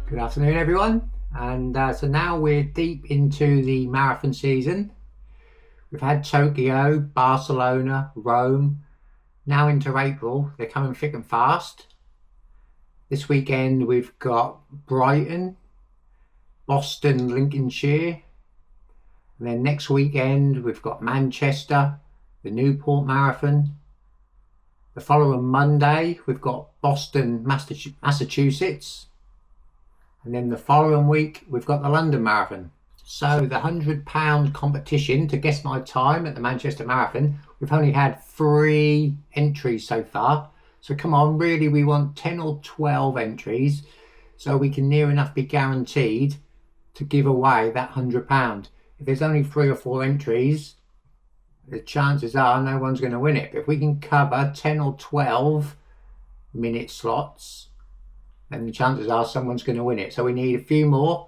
Good afternoon, everyone. And so now we're deep into the marathon season. We've had Tokyo, Barcelona, Rome. Now into April, they're coming thick and fast. This weekend we've got Brighton, Boston, Lincolnshire. And then next weekend we've got Manchester, the Newport Marathon. The following Monday we've got Boston, Massachusetts. And then the following week, we've got the London Marathon. So the £100 competition to guess my time at the Manchester Marathon, we've only had 3 entries so far. So come on, really we want 10 or 12 entries so we can near enough be guaranteed to give away that £100. If there's only 3 or 4 entries, the chances are no one's going to win it. But if we can cover 10 or 12 minute slots, and the chances are someone's going to win it. So we need a few more.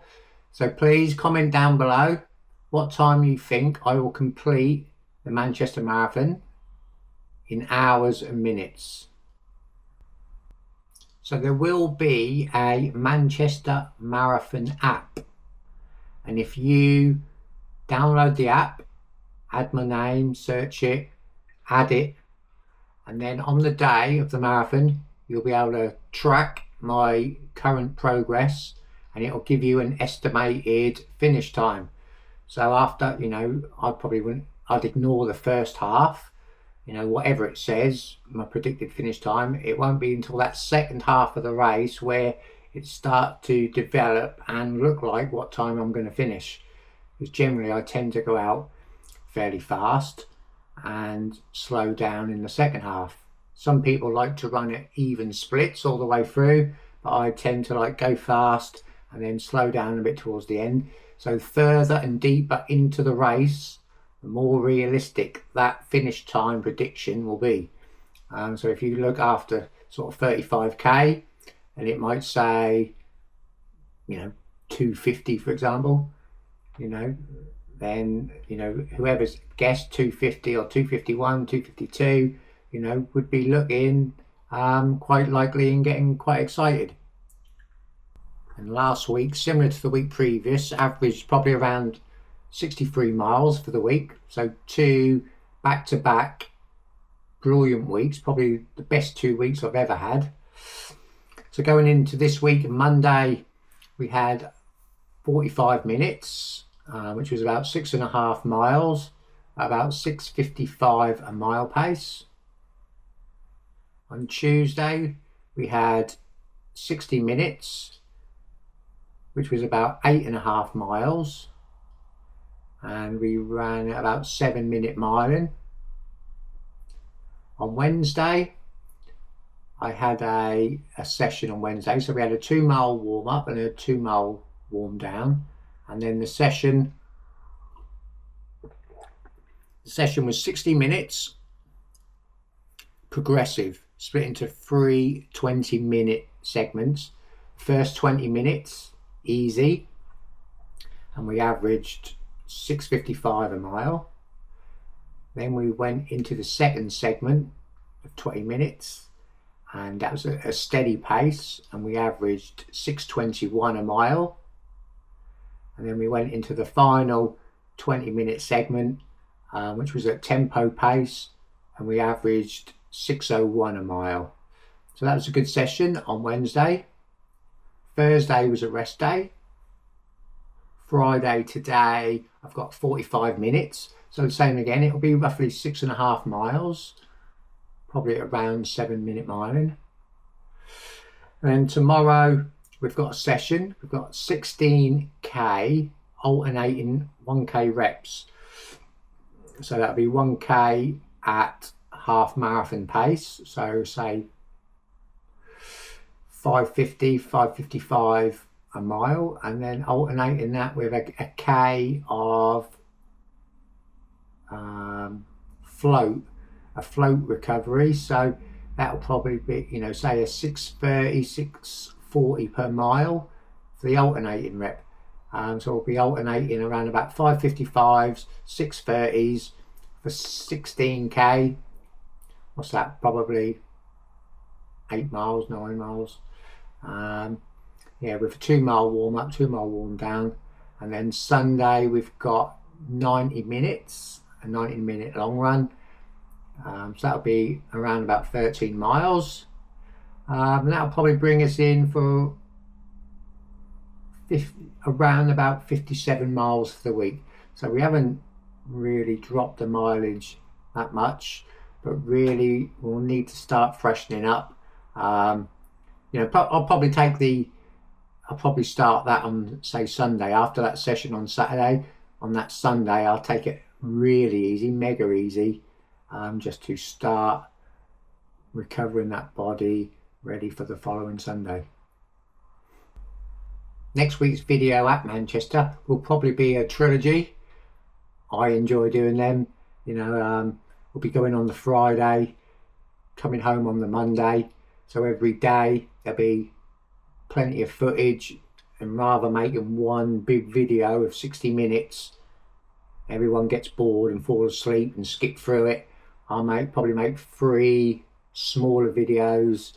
So please comment down below what time you think I will complete the Manchester Marathon in hours and minutes. So there will be a Manchester Marathon app. And if you download the app, add my name, search it, add it, and then on the day of the marathon, you'll be able to track my current progress and it'll give you an estimated finish time. So after, I'd ignore the first half, whatever it says, my predicted finish time. It won't be until that second half of the race where it starts to develop and look like what time I'm going to finish. Because generally I tend to go out fairly fast and slow down in the second half. Some people like to run it even splits all the way through, but I tend to go fast and then slow down a bit towards the end. So further and deeper into the race, the more realistic that finish time prediction will be. So if you look after sort of 35k and it might say, 250 for example, then, whoever's guessed 250 or 251, 252, would be looking quite likely and getting quite excited. And last week, similar to the week previous, averaged probably around 63 miles for the week. So 2 back-to-back brilliant weeks, probably the best 2 weeks I've ever had. So going into this week, Monday, we had 45 minutes, which was about 6.5 miles, about 6:55 a mile pace. On Tuesday, we had 60 minutes, which was about 8.5 miles. And we ran about 7-minute miling. On Wednesday, I had a session on Wednesday. So we had a 2-mile warm up and a 2-mile warm down. And then the session was 60 minutes, progressive, split into 3 20-minute segments. First 20 minutes, easy, and we averaged 6:55 a mile. Then we went into the second segment of 20 minutes, and that was a steady pace, and we averaged 6:21 a mile. And then we went into the final 20-minute segment, which was at tempo pace, and we averaged 6:01 a mile. So that was a good session on Wednesday. Thursday was a rest day. Friday today I've got 45 minutes. So the same again, it'll be roughly 6.5 miles, probably around 7-minute miling. And tomorrow we've got a session. We've got 16k alternating 1k reps. So that'll be 1k at half marathon pace, so say 5:50, 5:55 a mile, and then alternating that with a k of float recovery. So that'll probably be, say a 6:30, 6:40 per mile for the alternating rep. So we'll be alternating around about 5:55s, 6:30s for 16k. What's that? Probably 8 miles, 9 miles. yeah, with a 2-mile warm up, 2-mile warm down, and then Sunday we've got 90 minutes, a 90-minute long run. So that'll be around about 13 miles. That'll probably bring us in for around about 57 miles for the week. So we haven't really dropped the mileage that much, but really we'll need to start freshening up. You know, I'll probably start that on, say, Sunday. After that session on Saturday, on that Sunday I'll take it really easy, mega easy, just to start recovering that body ready for the following Sunday. Next week's video at Manchester will probably be a trilogy. I enjoy doing them. You know, we'll be going on the Friday, coming home on the Monday. So every day there'll be plenty of footage, and rather making one big video of 60 minutes, everyone gets bored and falls asleep and skip through it. I'll probably make 3 smaller videos,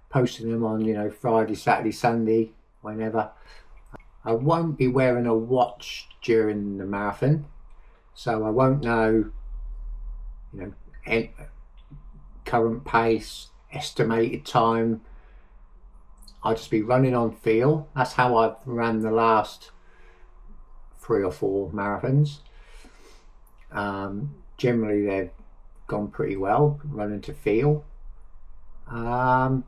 posting them on, you know, Friday, Saturday, Sunday, whenever. I won't be wearing a watch during the marathon, so I won't know, you know, current pace, estimated time. I'll just be running on feel. That's how I've ran the last 3 or 4 marathons. Generally they've gone pretty well, running to feel. And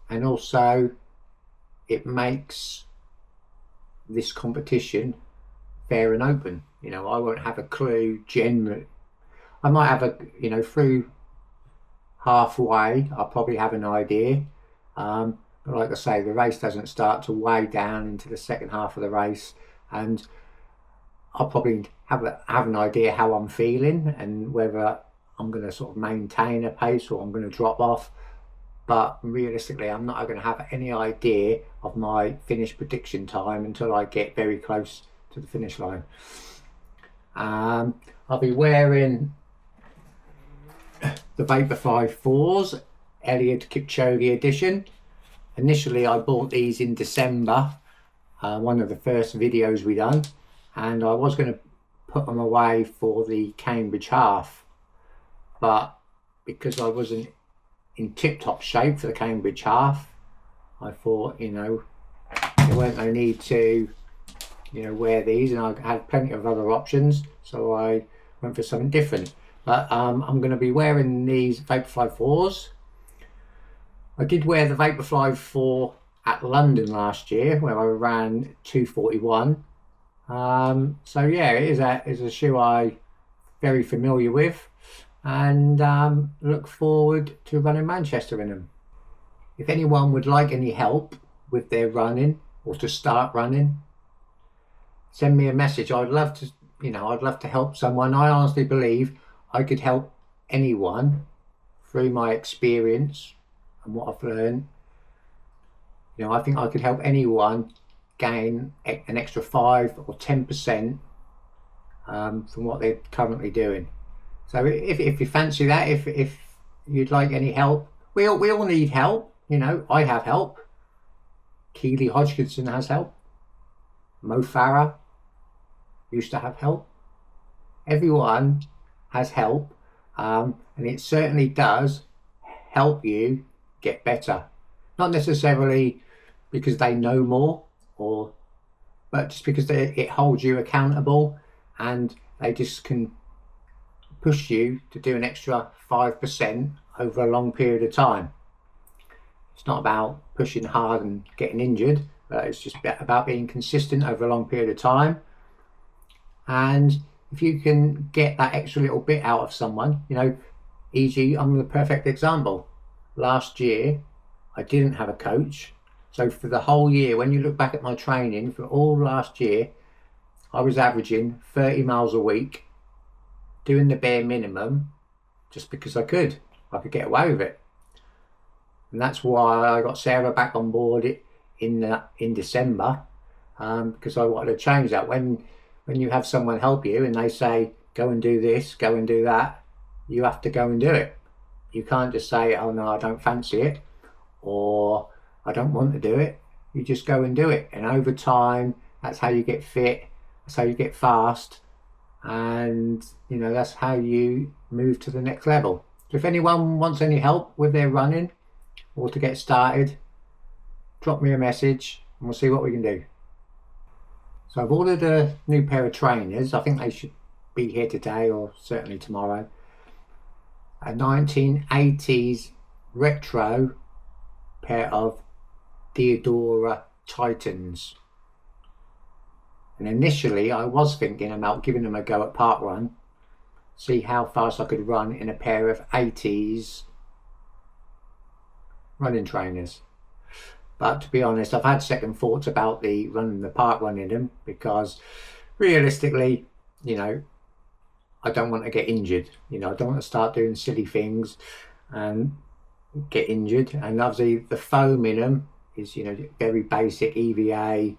also it makes this competition fair and open. You know, I won't have a clue generally. I might have a, you know, through halfway I'll probably have an idea, but like I say, the race doesn't start till way down into the second half of the race, and I'll probably have an idea how I'm feeling and whether I'm going to sort of maintain a pace or I'm going to drop off. But realistically, I'm not going to have any idea of my finish prediction time until I get very close to the finish line. I'll be wearing the Vaporfly 4s, Eliud Kipchoge edition. Initially, I bought these in December, one of the first videos we done, and I was going to put them away for the Cambridge half, but because I wasn't in tip-top shape for the Cambridge half, I thought, you know, there weren't no need to, you know, wear these, and I had plenty of other options, so I went for something different. But I'm going to be wearing these Vaporfly 4s. I did wear the Vaporfly 4 at London last year, where I ran 2:41. So yeah, it is a shoe I'm very familiar with, and look forward to running Manchester in them. If anyone would like any help with their running or to start running, send me a message. I'd love to, you know, I'd love to help someone. I honestly believe I could help anyone through my experience and what I've learned. You know, I think I could help anyone gain an extra 5 or 10% from what they're currently doing. So if you fancy that, if you'd like any help, we all need help. You know, I have help. Keely Hodgkinson has help. Mo Farah used to have help. Everyone has help, and it certainly does help you get better. Not necessarily because they know more, but just because it holds you accountable, and they just can push you to do an extra 5% over a long period of time. It's not about pushing hard and getting injured, but it's just about being consistent over a long period of time. And if you can get that extra little bit out of someone, you know, e.g., I'm the perfect example. Last year, I didn't have a coach. So for the whole year, when you look back at my training for all last year, I was averaging 30 miles a week, doing the bare minimum, just because I could get away with it. And that's why I got Sarah back on board in December, because I wanted to change that. When you have someone help you and they say, go and do this, go and do that, you have to go and do it. You can't just say, oh no, I don't fancy it, or I don't want to do it. you just go and do it. And over time, that's how you get fit, that's how you get fast, and you know, that's how you move to the next level. So if anyone wants any help with their running or to get started, drop me a message and we'll see what we can do. So I've ordered a new pair of trainers. I think they should be here today or certainly tomorrow. A 1980s retro pair of Diadora Titans. And initially I was thinking about giving them a go at park run, see how fast I could run in a pair of 80s running trainers. But to be honest, I've had second thoughts about the running the park run in them, because realistically, you know, I don't want to get injured. You know, I don't want to start doing silly things and get injured. And obviously the foam in them is, you know, very basic EVA.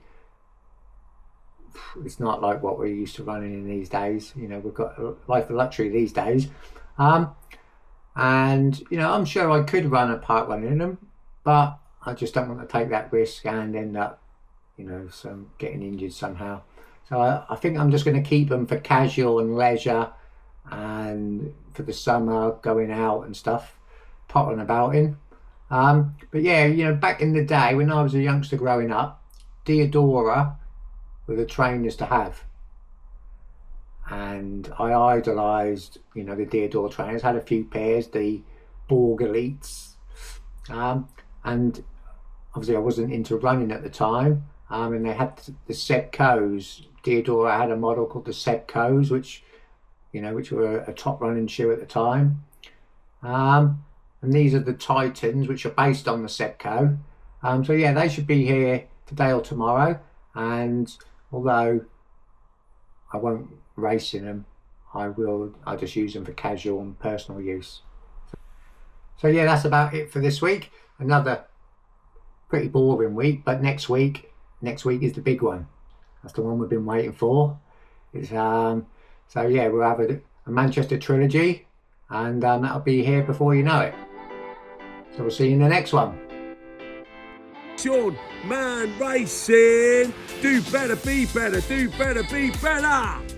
It's not like what we're used to running in these days. You know, we've got a life of luxury these days. And, you know, I'm sure I could run a park run in them, but I just don't want to take that risk and end up, you know, getting injured somehow. So I think I'm just going to keep them for casual and leisure, and for the summer going out and stuff, pottering about in. But yeah, you know, back in the day when I was a youngster growing up, Diadora were the trainers to have, and I idolised, you know, the Diadora trainers. Had a few pairs, the Borg Elites, and obviously I wasn't into running at the time, and they had the Sebcos. Diadora had a model called the Sebcos, which, you know, which were a top running shoe at the time. And these are the Titans, which are based on the Sebco. So yeah, they should be here today or tomorrow. And although I won't race in them, I'll just use them for casual and personal use. So yeah, that's about it for this week. Another pretty boring week, but next week is the big one. That's the one we've been waiting for. It's so yeah, we'll have a Manchester trilogy, and that'll be here before you know it. So we'll see you in the next one. Sean, man racing, do better, be better, do better, be better.